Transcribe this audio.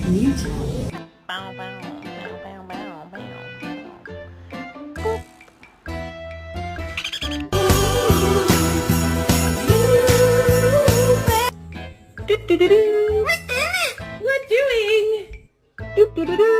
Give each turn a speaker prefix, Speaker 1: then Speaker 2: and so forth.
Speaker 1: Mute.
Speaker 2: Bow, bow, bow, bow, bow, bow.
Speaker 1: Do, do, do, do. What doing? Do, do, do, do.